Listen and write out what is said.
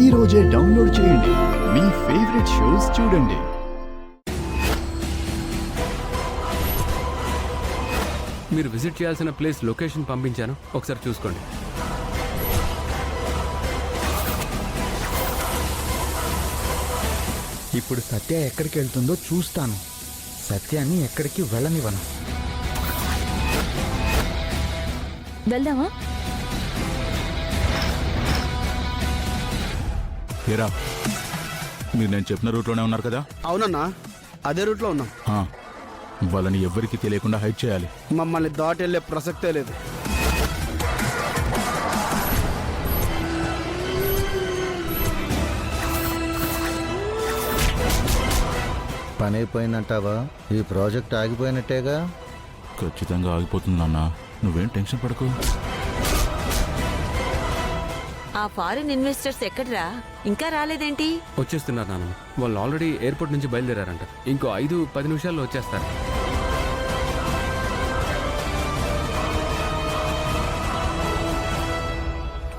ఈ రోజే డౌన్లోడ్ చేయండి. మీ ఫేవరెట్ షోస్ చూడండి. మీరు విజిట్ చేయాల్సిన ప్లేస్ లొకేషన్ పంపించాను, ఒకసారి చూసుకోండి. ఇప్పుడు సత్య ఎక్కడికి వెళ్తుందో చూస్తాను. సత్యాన్ని ఎక్కడికి వెళ్ళనివ్వను. వెళ్దామా? ఏరా, మీరు నేను చెప్పిన రూట్లోనే ఉన్నారు కదా? అవునన్నా, అదే రూట్లో ఉన్నాం. వాళ్ళని ఎవ్వరికీ తెలియకుండా హైడ్ చేయాలి. మమ్మల్ని దాటి వెళ్ళే ప్రసక్తే లేదు. పని అయిపోయిందంటావా? ఈ ప్రాజెక్ట్ ఆగిపోయినట్టేగా? ఖచ్చితంగా ఆగిపోతుంది నాన్న, నువ్వేం టెన్షన్ పడకు. ఆ ఫారిన్ ఇన్వెస్టర్స్ ఎక్కడ్రా? ఇంకా రాలేదేంటి? వచ్చేస్తున్నారు నాన్న. వాళ్ళు ఆల్రెడీ ఎయిర్పోర్ట్ నుంచి బయలుదేరారంట. ఇంకో 5-10 నిమిషాల్లో వచ్చేస్తారు.